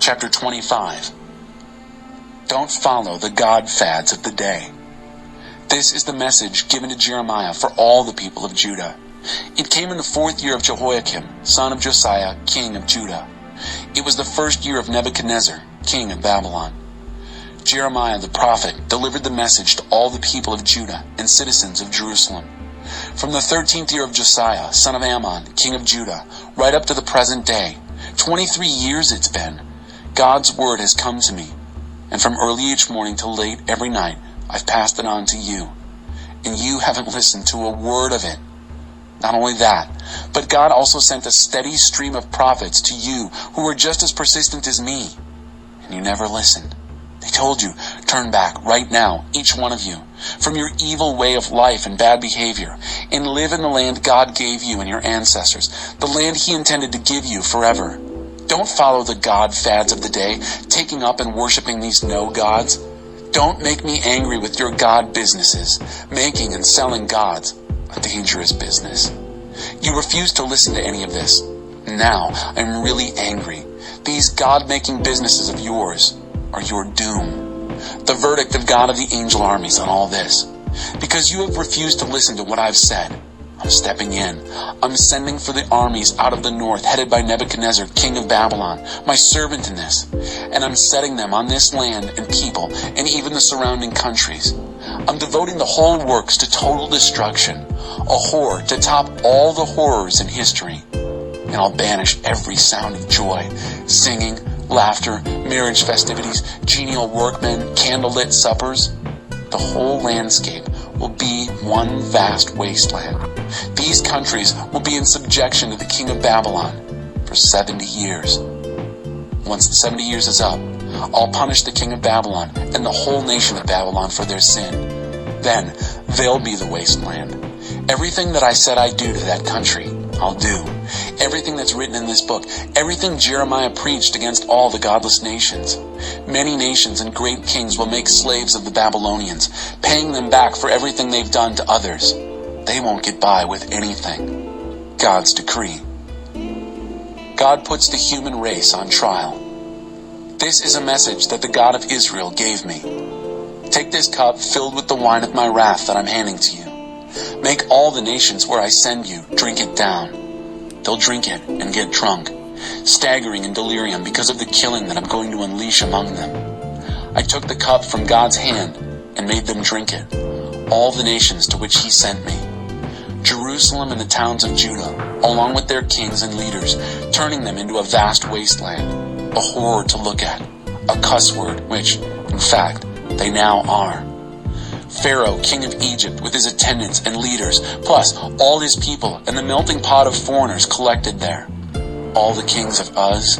Chapter 25. Don't follow the God fads of the day. This is the message given to Jeremiah for all the people of Judah. It came in the 4th year of Jehoiakim, son of Josiah, king of Judah. It was the 1st year of Nebuchadnezzar, king of Babylon. Jeremiah the prophet delivered the message to all the people of Judah and citizens of Jerusalem. From the 13th year of Josiah, son of Ammon, king of Judah, right up to the present day, 23 years it's been, God's word has come to me, and from early each morning till late every night, I've passed it on to you, and you haven't listened to a word of it. Not only that, but God also sent a steady stream of prophets to you who were just as persistent as me, and you never listened. They told you, turn back right now, each one of you, from your evil way of life and bad behavior, and live in the land God gave you and your ancestors, the land He intended to give you forever. Don't follow the God fads of the day, taking up and worshiping these no-gods. Don't make me angry with your God businesses. Making and selling gods, a dangerous business. You refuse to listen to any of this. Now I'm really angry. These God-making businesses of yours are your doom. The verdict of God of the angel armies on all this. Because you have refused to listen to what I've said, I'm stepping in. I'm sending for the armies out of the north, headed by Nebuchadnezzar, king of Babylon, my servant in this. And I'm setting them on this land and people, and even the surrounding countries. I'm devoting the whole works to total destruction, a horror to top all the horrors in history. And I'll banish every sound of joy, singing, laughter, marriage festivities, genial workmen, candlelit suppers. The whole landscape will be one vast wasteland. These countries will be in subjection to the king of Babylon for 70 years. Once the 70 years is up, I'll punish the king of Babylon and the whole nation of Babylon for their sin. Then they'll be the wasteland. Everything that I said I'd do to that country, I'll do. Everything that's written in this book, everything Jeremiah preached against all the godless nations. Many nations and great kings will make slaves of the Babylonians, paying them back for everything they've done to others. They won't get by with anything. God's decree. God puts the human race on trial. This is a message that the God of Israel gave me. Take this cup filled with the wine of my wrath that I'm handing to you. Make all the nations where I send you drink it down. They'll drink it and get drunk, staggering in delirium because of the killing that I'm going to unleash among them. I took the cup from God's hand and made them drink it, all the nations to which He sent me. Jerusalem and the towns of Judah, along with their kings and leaders, turning them into a vast wasteland, a horror to look at, a cuss word, which, in fact, they now are. Pharaoh, king of Egypt, with his attendants and leaders, plus all his people and the melting pot of foreigners collected there. All the kings of Uz,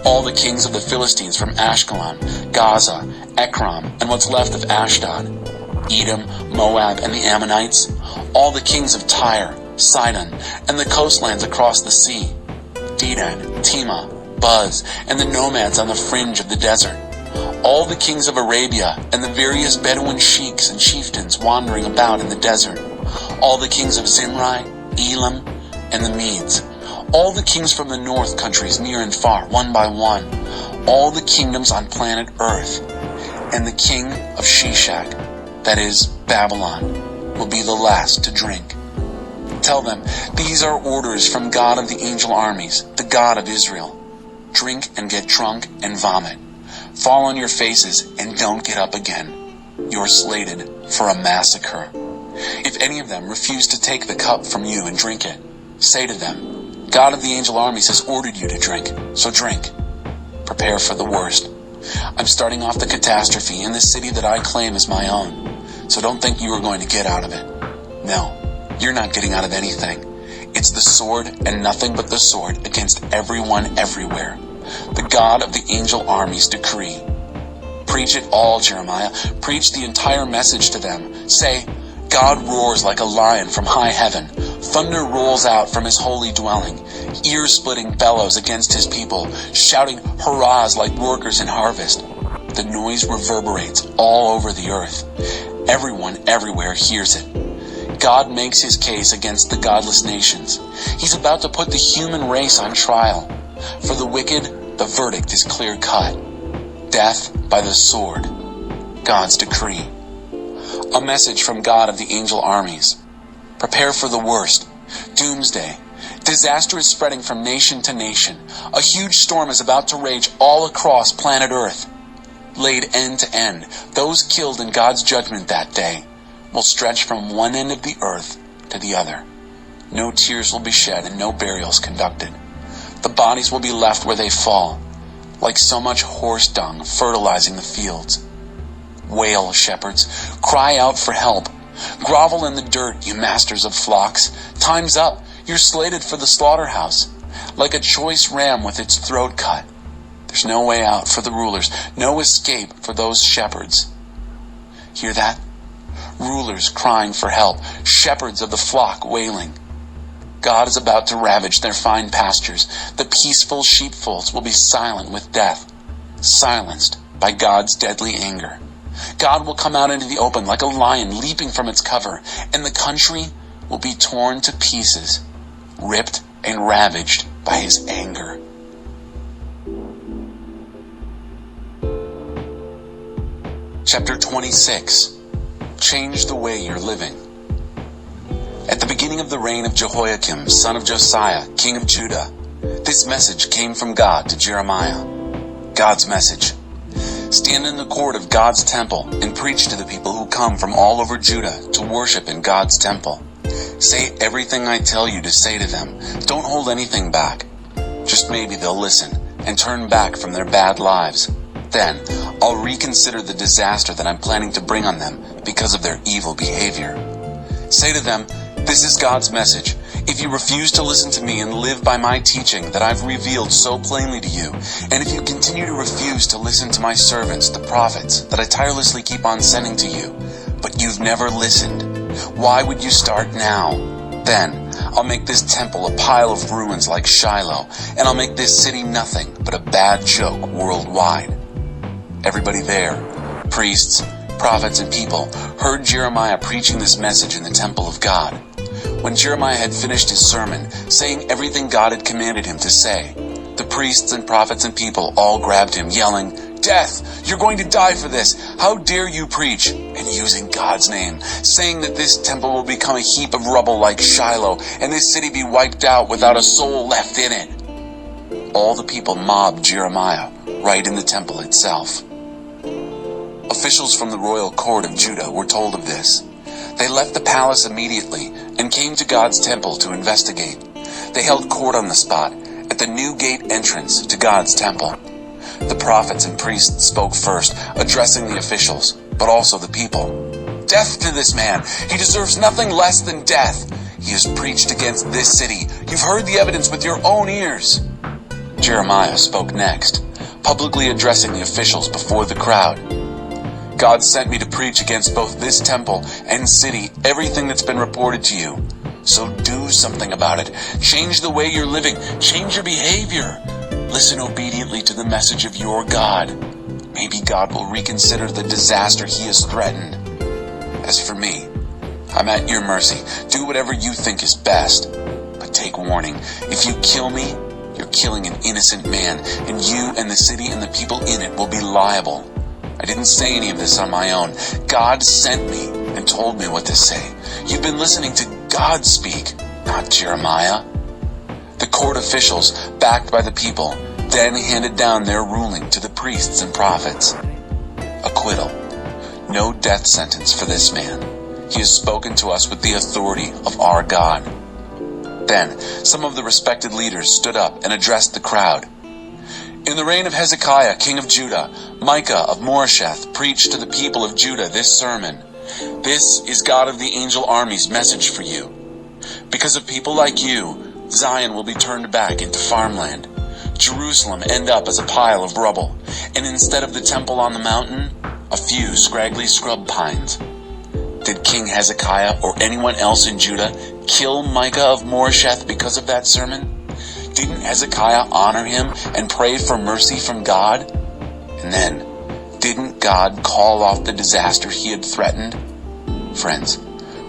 all the kings of the Philistines from Ashkelon, Gaza, Ekron, and what's left of Ashdod, Edom, Moab, and the Ammonites, all the kings of Tyre, Sidon, and the coastlands across the sea, Dedan, Tema, Buz, and the nomads on the fringe of the desert, all the kings of Arabia and the various Bedouin sheiks and chieftains wandering about in the desert, all the kings of Zimri, Elam, and the Medes, all the kings from the north countries near and far, one by one, all the kingdoms on planet Earth, and the king of Shishak, that is, Babylon, will be the last to drink. Tell them, these are orders from God of the angel armies, the God of Israel. Drink and get drunk and vomit. Fall on your faces and don't get up again. You're slated for a massacre. If any of them refuse to take the cup from you and drink it, say to them, God of the angel armies has ordered you to drink, so drink. Prepare for the worst. I'm starting off the catastrophe in the city that I claim as my own, so don't think you are going to get out of it. No, you're not getting out of anything. It's the sword and nothing but the sword against everyone everywhere. The God of the angel armies decree. Preach it all, Jeremiah. Preach the entire message to them. Say, God roars like a lion from high heaven. Thunder rolls out from His holy dwelling. Ear-splitting bellows against His people, shouting hurrahs like workers in harvest. The noise reverberates all over the earth. Everyone everywhere hears it. God makes His case against the godless nations. He's about to put the human race on trial. For the wicked, The verdict is clear-cut. Death by the sword. God's decree. A message from God of the angel armies. Prepare for the worst. Doomsday. Disaster is spreading from nation to nation. A huge storm is about to rage all across planet Earth. Laid end to end, those killed in God's judgment that day will stretch from one end of the earth to the other. No tears will be shed and no burials conducted. The bodies will be left where they fall, like so much horse dung fertilizing the fields. Wail, shepherds, cry out for help. Grovel in the dirt, you masters of flocks. Time's up. You're slated for the slaughterhouse, like a choice ram with its throat cut. There's no way out for the rulers, no escape for those shepherds. Hear that? Rulers crying for help, shepherds of the flock wailing. God is about to ravage their fine pastures. The peaceful sheepfolds will be silent with death, silenced by God's deadly anger. God will come out into the open like a lion leaping from its cover, and the country will be torn to pieces, ripped and ravaged by his anger. Chapter 26. Change the way you're living. At the beginning of the reign of Jehoiakim, son of Josiah, king of Judah, this message came from God to Jeremiah. God's message. Stand in the court of God's temple and preach to the people who come from all over Judah to worship in God's temple. Say everything I tell you to say to them. Don't hold anything back. Just maybe they'll listen and turn back from their bad lives. Then I'll reconsider the disaster that I'm planning to bring on them because of their evil behavior. Say to them, this is God's message. If you refuse to listen to me and live by my teaching that I've revealed so plainly to you, and if you continue to refuse to listen to my servants, the prophets, that I tirelessly keep on sending to you, but you've never listened, why would you start now? Then I'll make this temple a pile of ruins like Shiloh, and I'll make this city nothing but a bad joke worldwide. Everybody there, priests, prophets, and people, heard Jeremiah preaching this message in the temple of God. When Jeremiah had finished his sermon, saying everything God had commanded him to say, the priests and prophets and people all grabbed him, yelling, "Death! You're going to die for this! How dare you preach!" and using God's name, saying that this temple will become a heap of rubble like Shiloh, and this city be wiped out without a soul left in it. All the people mobbed Jeremiah right in the temple itself. Officials from the royal court of Judah were told of this. They left the palace immediately and came to God's temple to investigate. They held court on the spot at the new gate entrance to God's temple. The prophets and priests spoke first, addressing the officials, but also the people. "Death to this man! He deserves nothing less than death! He has preached against this city. You've heard the evidence with your own ears." Jeremiah spoke next, publicly addressing the officials before the crowd. "God sent me to preach against both this temple and city everything that's been reported to you. So do something about it. Change the way you're living. Change your behavior. Listen obediently to the message of your God. Maybe God will reconsider the disaster he has threatened. As for me, I'm at your mercy. Do whatever you think is best. But take warning. If you kill me, you're killing an innocent man, and you and the city and the people in it will be liable. I didn't say any of this on my own. God sent me and told me what to say. You've been listening to God speak, not Jeremiah." The court officials, backed by the people, then handed down their ruling to the priests and prophets. Acquittal. No death sentence for this man. He has spoken to us with the authority of our God. Then some of the respected leaders stood up and addressed the crowd. "In the reign of Hezekiah, king of Judah, Micah of Moresheth preached to the people of Judah this sermon. This is God of the angel army's message for you. Because of people like you, Zion will be turned back into farmland. Jerusalem end up as a pile of rubble, and instead of the temple on the mountain, a few scraggly scrub pines." Did King Hezekiah or anyone else in Judah kill Micah of Moresheth because of that sermon? Didn't Hezekiah honor him and pray for mercy from God? And then, didn't God call off the disaster he had threatened? Friends,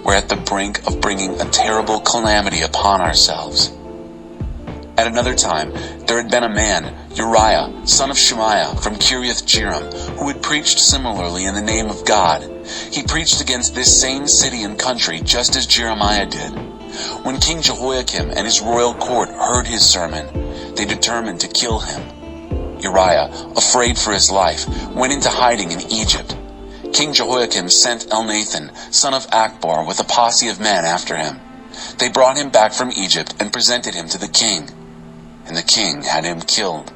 we're at the brink of bringing a terrible calamity upon ourselves. At another time, there had been a man, Uriah, son of Shemaiah, from Kiriath-Jearim, who had preached similarly in the name of God. He preached against this same city and country just as Jeremiah did. When King Jehoiakim and his royal court heard his sermon, they determined to kill him. Uriah, afraid for his life, went into hiding in Egypt. King Jehoiakim sent Elnathan, son of Akbor, with a posse of men after him. They brought him back from Egypt and presented him to the king, and the king had him killed.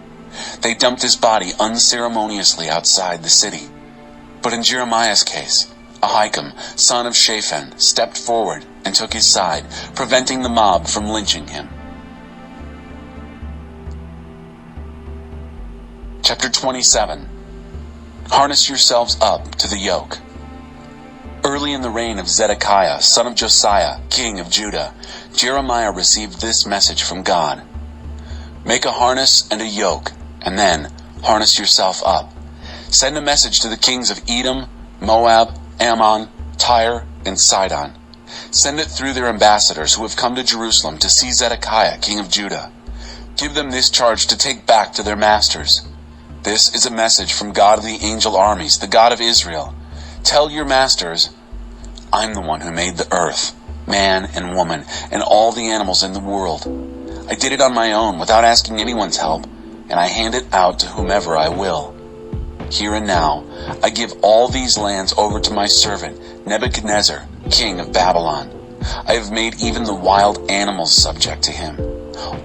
They dumped his body unceremoniously outside the city. But in Jeremiah's case, Ahikam, son of Shaphan, stepped forward and took his side, preventing the mob from lynching him. Chapter 27. Harness yourselves up to the yoke. Early in the reign of Zedekiah, son of Josiah, king of Judah, Jeremiah received this message from God. Make a harness and a yoke, and then harness yourself up. Send a message to the kings of Edom, Moab, Ammon, Tyre, and Sidon. Send it through their ambassadors who have come to Jerusalem to see Zedekiah, king of Judah. Give them this charge to take back to their masters. This is a message from God of the angel armies, the God of Israel. Tell your masters, I'm the one who made the earth, man and woman, and all the animals in the world. I did it on my own without asking anyone's help, and I hand it out to whomever I will. Here and now, I give all these lands over to my servant, Nebuchadnezzar, king of Babylon. I have made even the wild animals subject to him.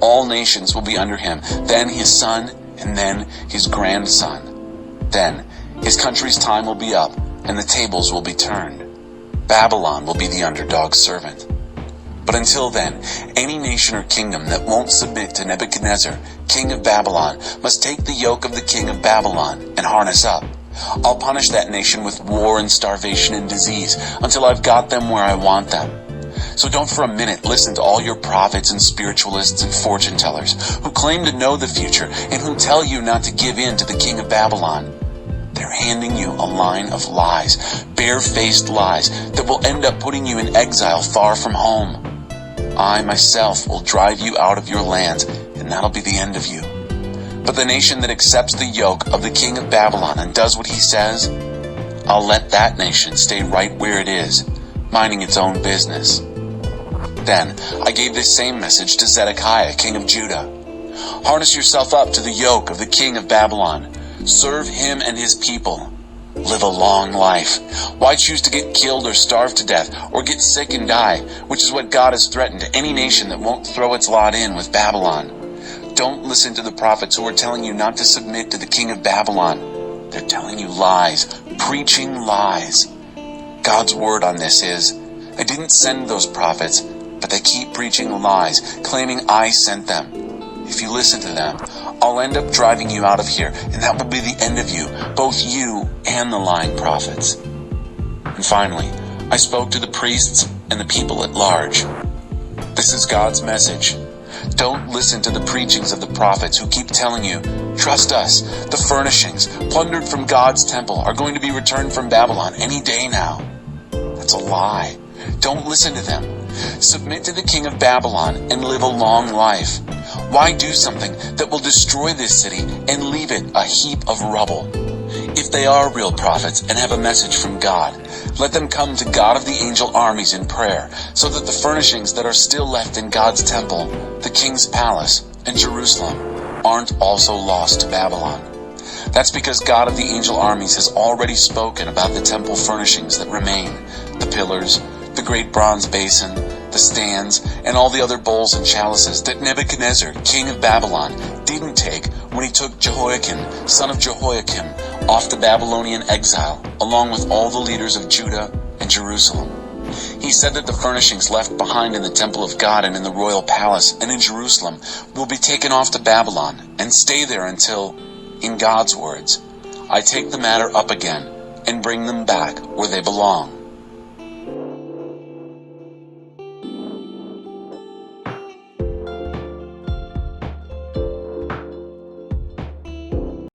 All nations will be under him, then his son, and then his grandson. Then his country's time will be up, and the tables will be turned. Babylon will be the underdog servant. But until then, any nation or kingdom that won't submit to Nebuchadnezzar, king of Babylon, must take the yoke of the king of Babylon and harness up. I'll punish that nation with war and starvation and disease until I've got them where I want them. So don't for a minute listen to all your prophets and spiritualists and fortune tellers who claim to know the future and who tell you not to give in to the king of Babylon. They're handing you a line of lies, bare-faced lies that will end up putting you in exile far from home. I myself will drive you out of your lands, and that'll be the end of you. But the nation that accepts the yoke of the king of Babylon and does what he says, I'll let that nation stay right where it is, minding its own business. Then I gave this same message to Zedekiah, king of Judah. Harness yourself up to the yoke of the king of Babylon. Serve him and his people. Live a long life. Why choose to get killed or starve to death or get sick and die, which is what God has threatened to any nation that won't throw its lot in with Babylon? Don't listen to the prophets who are telling you not to submit to the king of Babylon. They're telling you lies, preaching lies. God's word on this is, I didn't send those prophets, but they keep preaching lies, claiming I sent them. If you listen to them, I'll end up driving you out of here, and that will be the end of you, both you and the lying prophets. And finally, I spoke to the priests and the people at large. This is God's message. Don't listen to the preachings of the prophets who keep telling you, trust us, the furnishings, plundered from God's temple, are going to be returned from Babylon any day now. That's a lie. Don't listen to them. Submit to the king of Babylon and live a long life. Why do something that will destroy this city and leave it a heap of rubble? If they are real prophets and have a message from God, let them come to God of the angel armies in prayer, so that the furnishings that are still left in God's temple, the king's palace, and Jerusalem aren't also lost to Babylon. That's because God of the angel armies has already spoken about the temple furnishings that remain, the pillars, the great bronze basin, the stands, and all the other bowls and chalices that Nebuchadnezzar, king of Babylon, didn't take when he took Jehoiakim, son of Jehoiakim, off the Babylonian exile, along with all the leaders of Judah and Jerusalem. He said that the furnishings left behind in the temple of God and in the royal palace and in Jerusalem will be taken off to Babylon and stay there until, in God's words, I take the matter up again and bring them back where they belong.